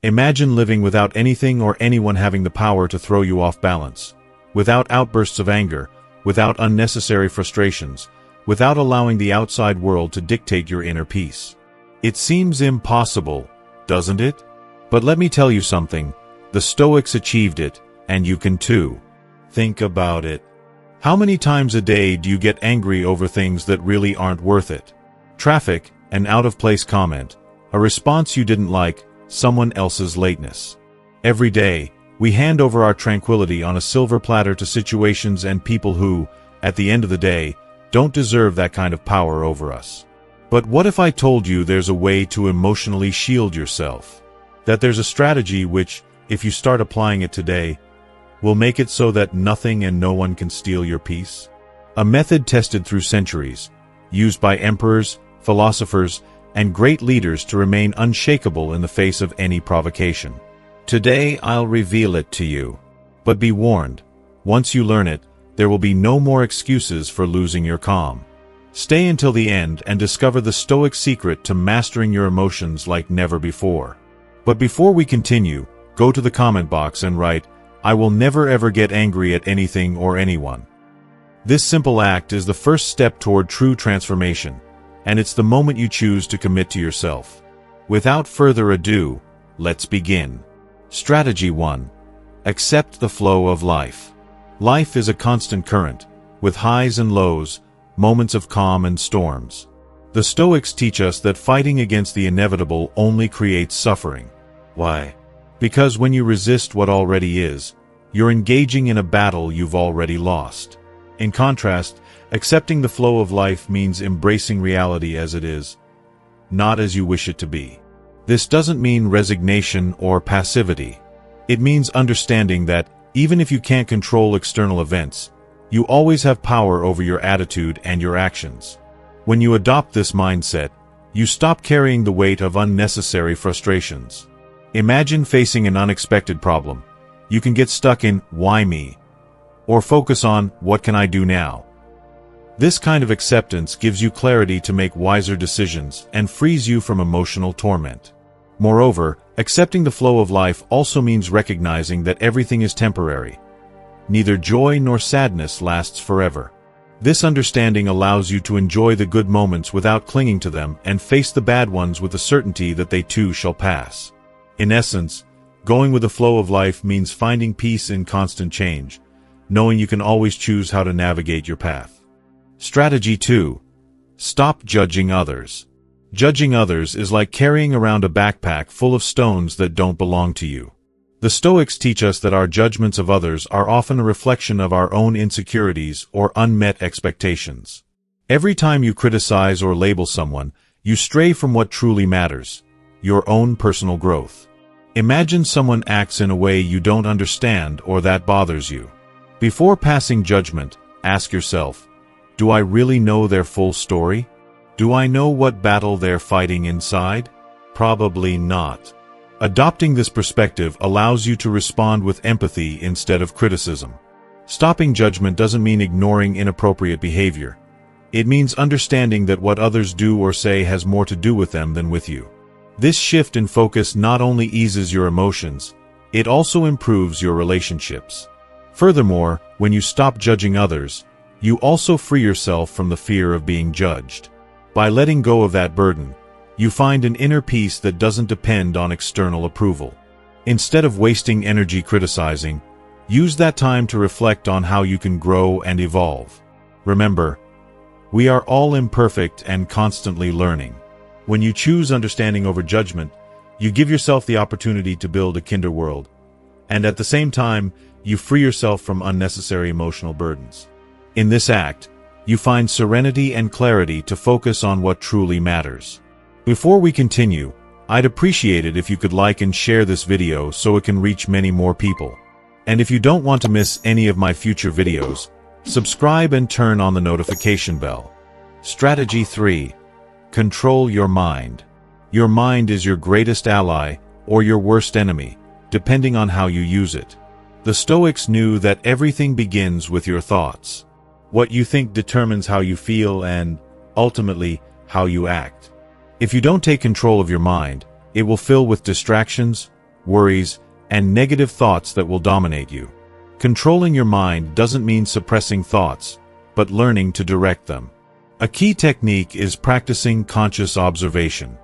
Imagine living without anything or anyone having the power to throw you off balance. Without outbursts of anger, without unnecessary frustrations, without allowing the outside world to dictate your inner peace. It seems impossible, doesn't it? But let me tell you something, the Stoics achieved it, and you can too. Think about it. How many times a day do you get angry over things that really aren't worth it? Traffic, an out-of-place comment, a response you didn't like, someone else's lateness. Every day, we hand over our tranquility on a silver platter to situations and people who, at the end of the day, don't deserve that kind of power over us. But what if I told you there's a way to emotionally shield yourself? That there's a strategy which, if you start applying it today, will make it so that nothing and no one can steal your peace? A method tested through centuries, used by emperors, philosophers, and great leaders to remain unshakable in the face of any provocation. Today I'll reveal it to you. But be warned, once you learn it, there will be no more excuses for losing your calm. Stay until the end and discover the Stoic secret to mastering your emotions like never before. But before we continue, go to the comment box and write, "I will never ever get angry at anything or anyone." This simple act is the first step toward true transformation, and it's the moment you choose to commit to yourself. Without further ado, let's begin. Strategy 1. Accept the flow of life. Life is a constant current, with highs and lows, moments of calm and storms. The Stoics teach us that fighting against the inevitable only creates suffering. Why? Because when you resist what already is, you're engaging in a battle you've already lost. In contrast, accepting the flow of life means embracing reality as it is, not as you wish it to be. This doesn't mean resignation or passivity. It means understanding that, even if you can't control external events, you always have power over your attitude and your actions. When you adopt this mindset, you stop carrying the weight of unnecessary frustrations. Imagine facing an unexpected problem. You can get stuck in, "Why me?" or focus on, "What can I do now?" This kind of acceptance gives you clarity to make wiser decisions and frees you from emotional torment. Moreover, accepting the flow of life also means recognizing that everything is temporary. Neither joy nor sadness lasts forever. This understanding allows you to enjoy the good moments without clinging to them and face the bad ones with the certainty that they too shall pass. In essence, going with the flow of life means finding peace in constant change, knowing you can always choose how to navigate your path. Strategy 2. Stop judging others. Judging others is like carrying around a backpack full of stones that don't belong to you. The Stoics teach us that our judgments of others are often a reflection of our own insecurities or unmet expectations. Every time you criticize or label someone, you stray from what truly matters, your own personal growth. Imagine someone acts in a way you don't understand or that bothers you. Before passing judgment, ask yourself, do I really know their full story? Do I know what battle they're fighting inside? Probably not. Adopting this perspective allows you to respond with empathy instead of criticism. Stopping judgment doesn't mean ignoring inappropriate behavior. It means understanding that what others do or say has more to do with them than with you. This shift in focus not only eases your emotions, it also improves your relationships. Furthermore, when you stop judging others, you also free yourself from the fear of being judged. By letting go of that burden, you find an inner peace that doesn't depend on external approval. Instead of wasting energy criticizing, use that time to reflect on how you can grow and evolve. Remember, we are all imperfect and constantly learning. When you choose understanding over judgment, you give yourself the opportunity to build a kinder world, and at the same time, you free yourself from unnecessary emotional burdens. In this act, you find serenity and clarity to focus on what truly matters. Before we continue, I'd appreciate it if you could like and share this video so it can reach many more people. And if you don't want to miss any of my future videos, subscribe and turn on the notification bell. Strategy 3. Control your mind. Your mind is your greatest ally or your worst enemy, depending on how you use it. The Stoics knew that everything begins with your thoughts. What you think determines how you feel and, ultimately, how you act. If you don't take control of your mind, it will fill with distractions, worries, and negative thoughts that will dominate you. Controlling your mind doesn't mean suppressing thoughts, but learning to direct them. A key technique is practicing conscious observation.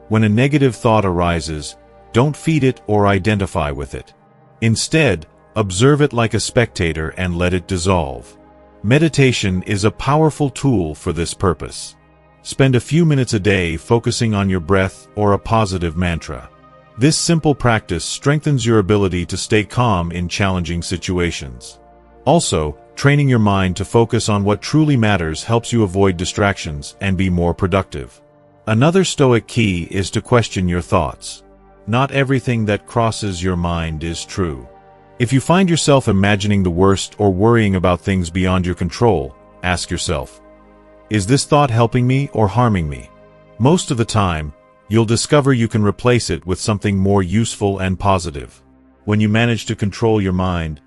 When a negative thought arises, don't feed it or identify with it. Instead, observe it like a spectator and let it dissolve. Meditation is a powerful tool for this purpose. Spend a few minutes a day focusing on your breath or a positive mantra. This simple practice strengthens your ability to stay calm in challenging situations. Also, training your mind to focus on what truly matters helps you avoid distractions and be more productive. Another Stoic key is to question your thoughts. Not everything that crosses your mind is true. If you find yourself imagining the worst or worrying about things beyond your control, ask yourself, is this thought helping me or harming me? Most of the time, you'll discover you can replace it with something more useful and positive. When you manage to control your mind,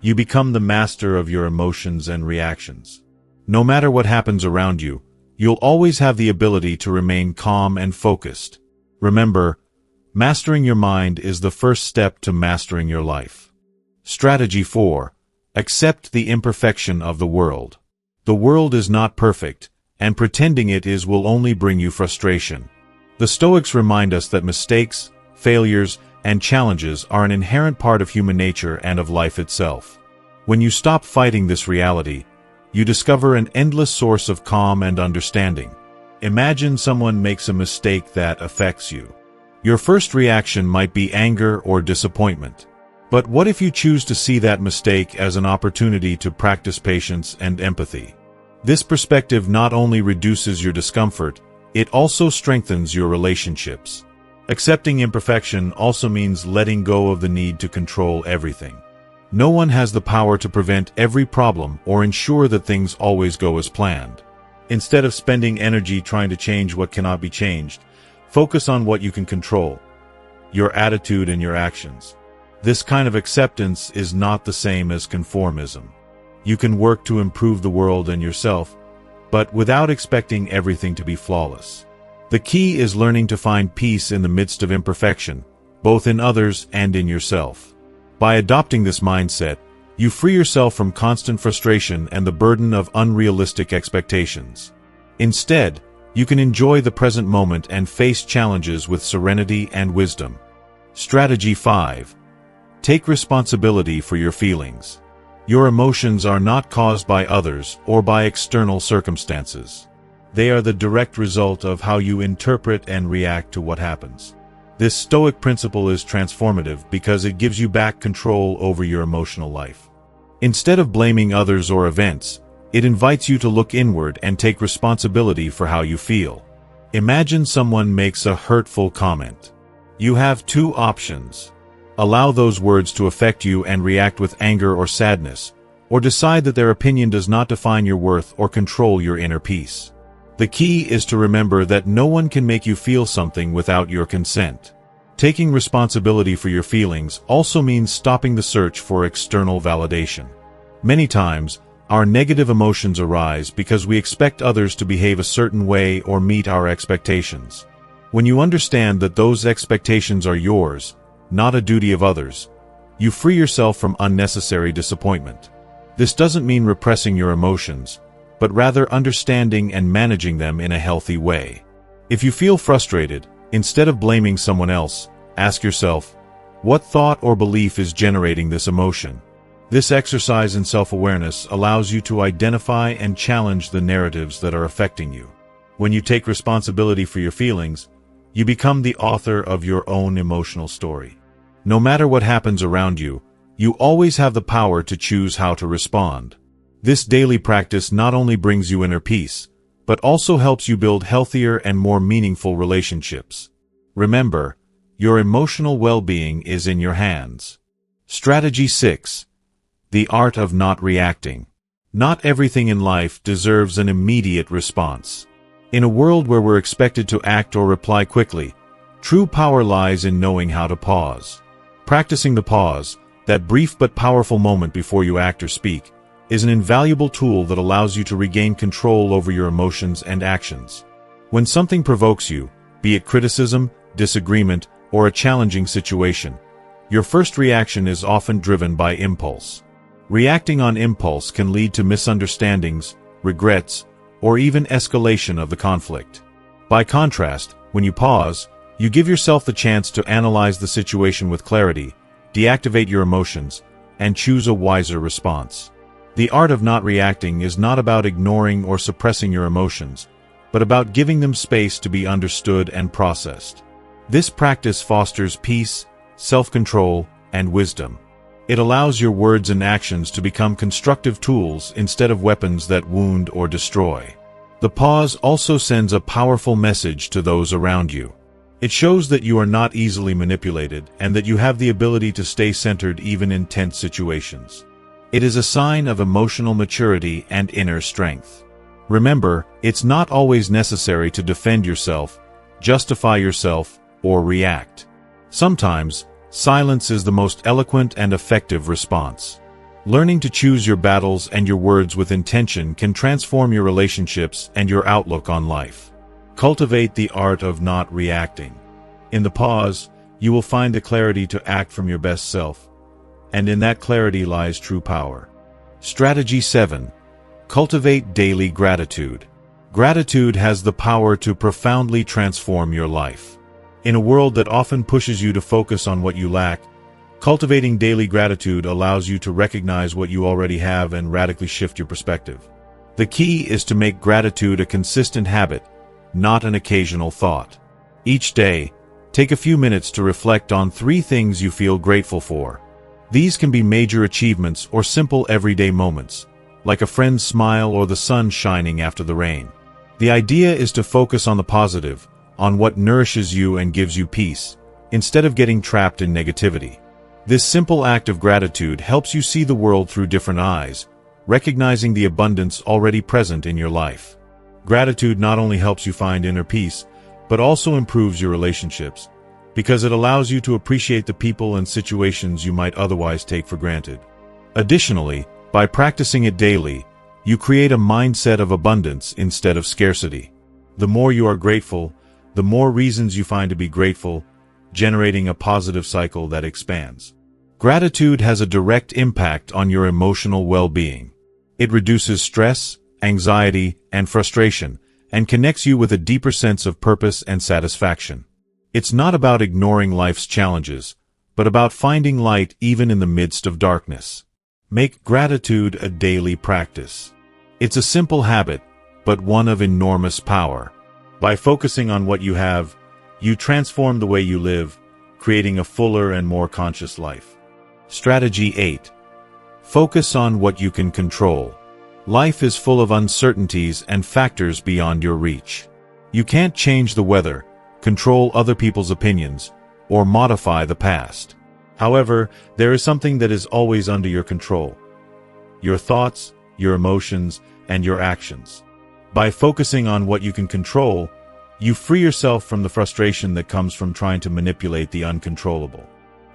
you become the master of your emotions and reactions. No matter what happens around you, you'll always have the ability to remain calm and focused. Remember, mastering your mind is the first step to mastering your life. Strategy 4. Accept the imperfection of the world. The world is not perfect, and pretending it is will only bring you frustration. The Stoics remind us that mistakes, failures, and challenges are an inherent part of human nature and of life itself. When you stop fighting this reality, you discover an endless source of calm and understanding. Imagine someone makes a mistake that affects you. Your first reaction might be anger or disappointment. But what if you choose to see that mistake as an opportunity to practice patience and empathy? This perspective not only reduces your discomfort, it also strengthens your relationships. Accepting imperfection also means letting go of the need to control everything. No one has the power to prevent every problem or ensure that things always go as planned. Instead of spending energy trying to change what cannot be changed, focus on what you can control, your attitude and your actions. This kind of acceptance is not the same as conformism. You can work to improve the world and yourself, but without expecting everything to be flawless. The key is learning to find peace in the midst of imperfection, both in others and in yourself. By adopting this mindset, you free yourself from constant frustration and the burden of unrealistic expectations. Instead, you can enjoy the present moment and face challenges with serenity and wisdom. Strategy 5. Take responsibility for your feelings. Your emotions are not caused by others or by external circumstances. They are the direct result of how you interpret and react to what happens. This Stoic principle is transformative because it gives you back control over your emotional life. Instead of blaming others or events, it invites you to look inward and take responsibility for how you feel. Imagine someone makes a hurtful comment. You have two options. Allow those words to affect you and react with anger or sadness, or decide that their opinion does not define your worth or control your inner peace. The key is to remember that no one can make you feel something without your consent. Taking responsibility for your feelings also means stopping the search for external validation. Many times, our negative emotions arise because we expect others to behave a certain way or meet our expectations. When you understand that those expectations are yours, not a duty of others, you free yourself from unnecessary disappointment. This doesn't mean repressing your emotions, but rather understanding and managing them in a healthy way. If you feel frustrated, instead of blaming someone else, ask yourself, what thought or belief is generating this emotion? This exercise in self-awareness allows you to identify and challenge the narratives that are affecting you. When you take responsibility for your feelings, you become the author of your own emotional story. No matter what happens around you, you always have the power to choose how to respond. This daily practice not only brings you inner peace, but also helps you build healthier and more meaningful relationships. Remember, your emotional well-being is in your hands. Strategy 6. The art of not reacting. Not everything in life deserves an immediate response. In a world where we're expected to act or reply quickly, true power lies in knowing how to pause. Practicing the pause, that brief but powerful moment before you act or speak, is an invaluable tool that allows you to regain control over your emotions and actions. When something provokes you, be it criticism, disagreement, or a challenging situation, Your first reaction is often driven by impulse. Reacting on impulse can lead to misunderstandings, regrets, or even escalation of the conflict. By contrast, when you pause, you give yourself the chance to analyze the situation with clarity, deactivate your emotions, and choose a wiser response. The art of not reacting is not about ignoring or suppressing your emotions, but about giving them space to be understood and processed. This practice fosters peace, self-control, and wisdom. It allows your words and actions to become constructive tools instead of weapons that wound or destroy. The pause also sends a powerful message to those around you. It shows that you are not easily manipulated and that you have the ability to stay centered even in tense situations. It is a sign of emotional maturity and inner strength. Remember, it's not always necessary to defend yourself, justify yourself, or react. Sometimes, silence is the most eloquent and effective response. Learning to choose your battles and your words with intention can transform your relationships and your outlook on life. Cultivate the art of not reacting. In the pause, you will find the clarity to act from your best self, and in that clarity lies true power. Strategy 7. Cultivate daily gratitude. Gratitude has the power to profoundly transform your life. In a world that often pushes you to focus on what you lack, cultivating daily gratitude allows you to recognize what you already have and radically shift your perspective. The key is to make gratitude a consistent habit, not an occasional thought. Each day, take a few minutes to reflect on 3 things you feel grateful for. These can be major achievements or simple everyday moments, like a friend's smile or the sun shining after the rain. The idea is to focus on the positive, on what nourishes you and gives you peace, instead of getting trapped in negativity. This simple act of gratitude helps you see the world through different eyes, recognizing the abundance already present in your life. Gratitude not only helps you find inner peace, but also improves your relationships, because it allows you to appreciate the people and situations you might otherwise take for granted. Additionally, by practicing it daily, you create a mindset of abundance instead of scarcity. The more you are grateful, the more reasons you find to be grateful, generating a positive cycle that expands. Gratitude has a direct impact on your emotional well-being. It reduces stress, anxiety, and frustration, and connects you with a deeper sense of purpose and satisfaction. It's not about ignoring life's challenges, but about finding light even in the midst of darkness. Make gratitude a daily practice. It's a simple habit, but one of enormous power. By focusing on what you have, you transform the way you live, creating a fuller and more conscious life. Strategy 8. Focus on what you can control. Life is full of uncertainties and factors beyond your reach. You can't change the weather, control other people's opinions, or modify the past. However, there is something that is always under your control: your thoughts, your emotions, and your actions. By focusing on what you can control, you free yourself from the frustration that comes from trying to manipulate the uncontrollable.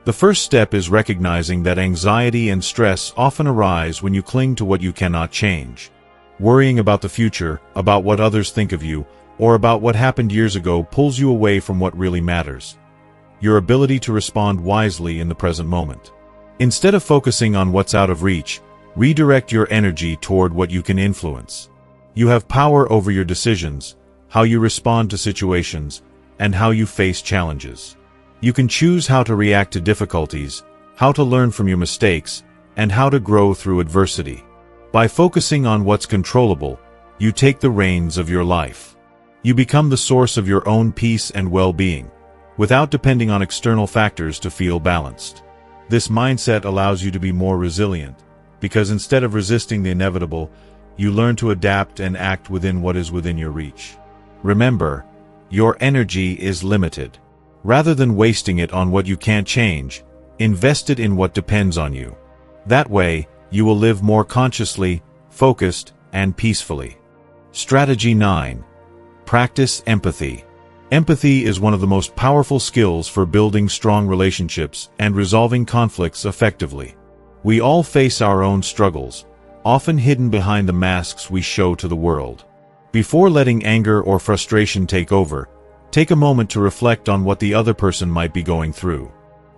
The first step is recognizing that anxiety and stress often arise when you cling to what you cannot change. Worrying about the future, about what others think of you, or about what happened years ago pulls you away from what really matters: your ability to respond wisely in the present moment. Instead of focusing on what's out of reach, redirect your energy toward what you can influence. You have power over your decisions, how you respond to situations, and how you face challenges. You can choose how to react to difficulties, how to learn from your mistakes, and how to grow through adversity. By focusing on what's controllable, you take the reins of your life. You become the source of your own peace and well-being, without depending on external factors to feel balanced. This mindset allows you to be more resilient, because instead of resisting the inevitable, you learn to adapt and act within what is within your reach. Remember, your energy is limited. Rather than wasting it on what you can't change, invest it in what depends on you. That way, you will live more consciously, focused, and peacefully. Strategy 9. Practice empathy. Empathy is one of the most powerful skills for building strong relationships and resolving conflicts effectively. We all face our own struggles, often hidden behind the masks we show to the world. Before letting anger or frustration take over, take a moment to reflect on what the other person might be going through.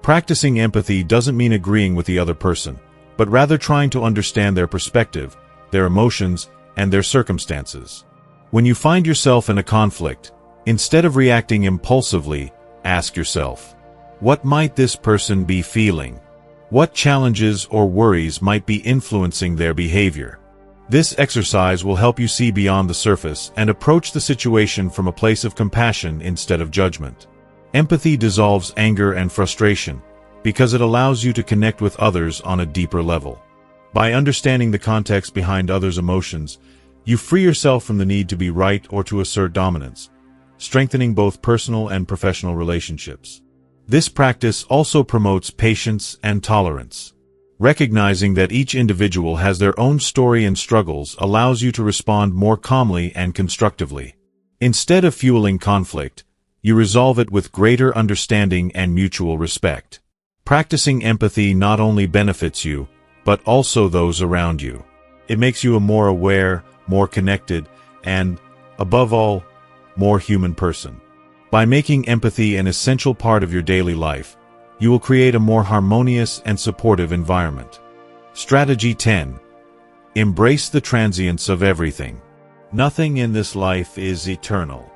Practicing empathy doesn't mean agreeing with the other person, but rather trying to understand their perspective, their emotions, and their circumstances. When you find yourself in a conflict, instead of reacting impulsively, ask yourself, what might this person be feeling? What challenges or worries might be influencing their behavior? This exercise will help you see beyond the surface and approach the situation from a place of compassion instead of judgment. Empathy dissolves anger and frustration because it allows you to connect with others on a deeper level. By understanding the context behind others' emotions, you free yourself from the need to be right or to assert dominance, strengthening both personal and professional relationships. This practice also promotes patience and tolerance. Recognizing that each individual has their own story and struggles allows you to respond more calmly and constructively. Instead of fueling conflict, you resolve it with greater understanding and mutual respect. Practicing empathy not only benefits you, but also those around you. It makes you a more aware, more connected, and, above all, more human person. By making empathy an essential part of your daily life, you will create a more harmonious and supportive environment. Strategy 10. Embrace the transience of everything. Nothing in this life is eternal.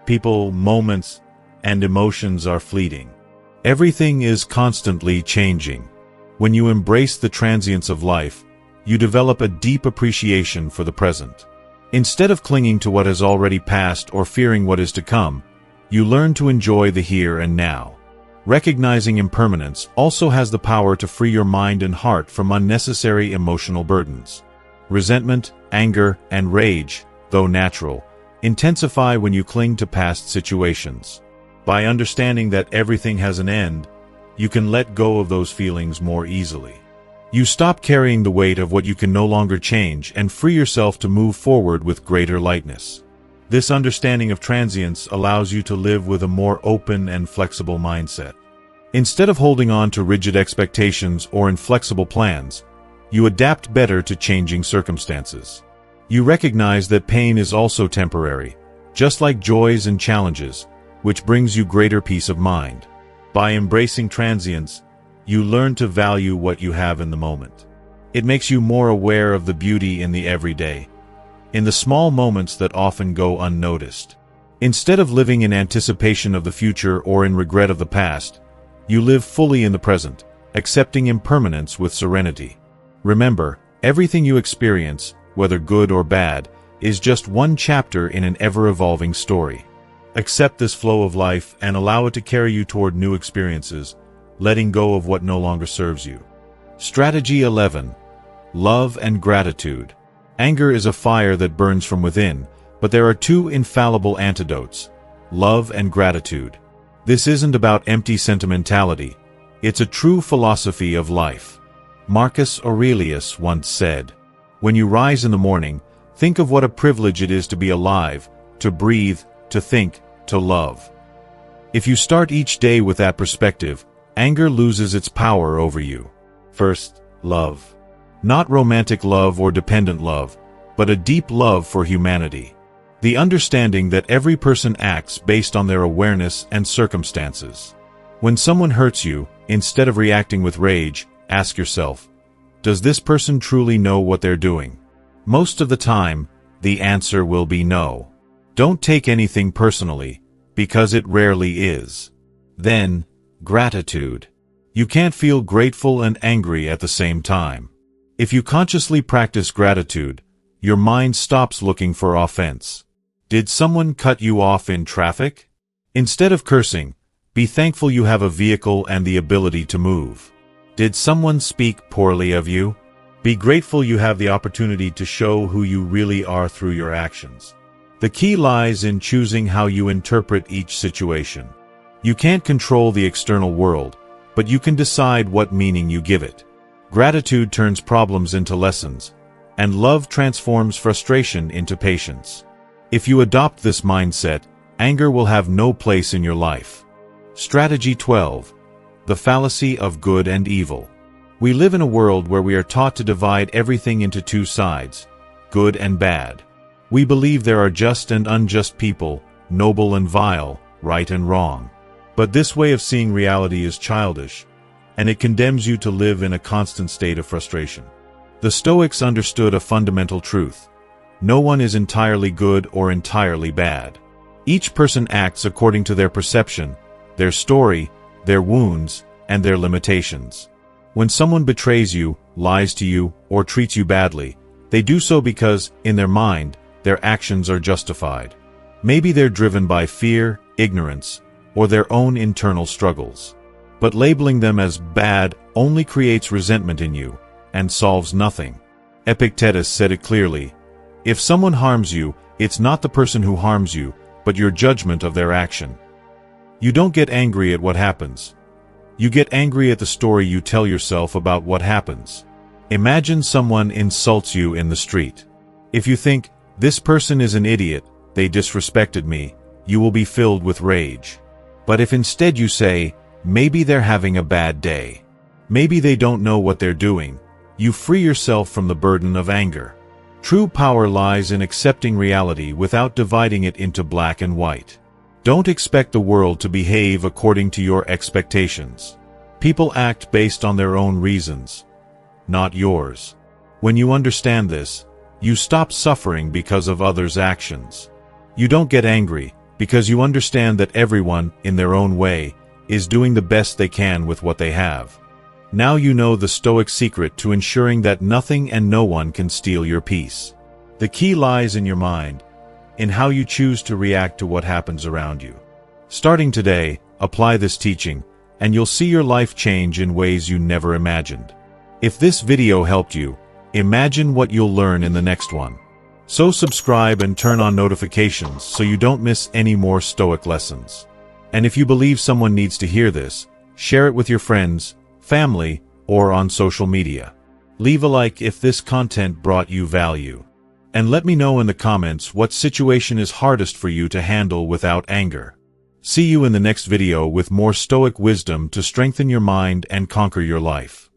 People, moments, and emotions are fleeting. Everything is constantly changing. When you embrace the transience of life, you develop a deep appreciation for the present. Instead of clinging to what has already passed or fearing what is to come, you learn to enjoy the here and now. Recognizing impermanence also has the power to free your mind and heart from unnecessary emotional burdens. Resentment, anger, and rage, though natural, intensify when you cling to past situations. By understanding that everything has an end, you can let go of those feelings more easily. You stop carrying the weight of what you can no longer change and free yourself to move forward with greater lightness. This understanding of transience allows you to live with a more open and flexible mindset. Instead of holding on to rigid expectations or inflexible plans, you adapt better to changing circumstances. You recognize that pain is also temporary, just like joys and challenges, which brings you greater peace of mind. By embracing transience, you learn to value what you have in the moment. It makes you more aware of the beauty in the everyday, in the small moments that often go unnoticed. Instead of living in anticipation of the future or in regret of the past, you live fully in the present, accepting impermanence with serenity. Remember, everything you experience, whether good or bad, is just one chapter in an ever-evolving story. Accept this flow of life and allow it to carry you toward new experiences, letting go of what no longer serves you. Strategy 11. Love and gratitude. Anger is a fire that burns from within, but there are two infallible antidotes: love and gratitude. This isn't about empty sentimentality. It's a true philosophy of life. Marcus Aurelius once said, "When you rise in the morning, think of what a privilege it is to be alive, to breathe, to think, to love." If you start each day with that perspective, anger loses its power over you. First, love. Not romantic love or dependent love, but a deep love for humanity. The understanding that every person acts based on their awareness and circumstances. When someone hurts you, instead of reacting with rage, ask yourself, does this person truly know what they're doing? Most of the time, the answer will be no. Don't take anything personally, because it rarely is. Then, gratitude. You can't feel grateful and angry at the same time. If you consciously practice gratitude, your mind stops looking for offense. Did someone cut you off in traffic? Instead of cursing, be thankful you have a vehicle and the ability to move. Did someone speak poorly of you? Be grateful you have the opportunity to show who you really are through your actions. The key lies in choosing how you interpret each situation. You can't control the external world, but you can decide what meaning you give it. Gratitude turns problems into lessons, and love transforms frustration into patience. If you adopt this mindset, anger will have no place in your life. Strategy 12. The fallacy of good and evil. We live in a world where we are taught to divide everything into two sides, good and bad. We believe there are just and unjust people, noble and vile, right and wrong. But this way of seeing reality is childish, and it condemns you to live in a constant state of frustration. The Stoics understood a fundamental truth. No one is entirely good or entirely bad. Each person acts according to their perception, their story, their wounds, and their limitations. When someone betrays you, lies to you, or treats you badly, they do so because, in their mind, their actions are justified. Maybe they're driven by fear, ignorance, or their own internal struggles. But labeling them as bad only creates resentment in you, and solves nothing. Epictetus said it clearly: if someone harms you, it's not the person who harms you, but your judgment of their action. You don't get angry at what happens. You get angry at the story you tell yourself about what happens. Imagine someone insults you in the street. If you think, this person is an idiot, they disrespected me, you will be filled with rage. But if instead you say, maybe they're having a bad day, maybe they don't know what they're doing, you free yourself from the burden of anger. True power lies in accepting reality without dividing it into black and white. Don't expect the world to behave according to your expectations. People act based on their own reasons, not yours. When you understand this, you stop suffering because of others' actions. You don't get angry because you understand that everyone, in their own way, is doing the best they can with what they have. Now you know the Stoic secret to ensuring that nothing and no one can steal your peace. The key lies in your mind, in how you choose to react to what happens around you. Starting today, apply this teaching, and you'll see your life change in ways you never imagined. If this video helped you, imagine what you'll learn in the next one. So subscribe and turn on notifications so you don't miss any more Stoic lessons. And if you believe someone needs to hear this, share it with your friends, family, or on social media. Leave a like if this content brought you value. And let me know in the comments what situation is hardest for you to handle without anger. See you in the next video with more Stoic wisdom to strengthen your mind and conquer your life.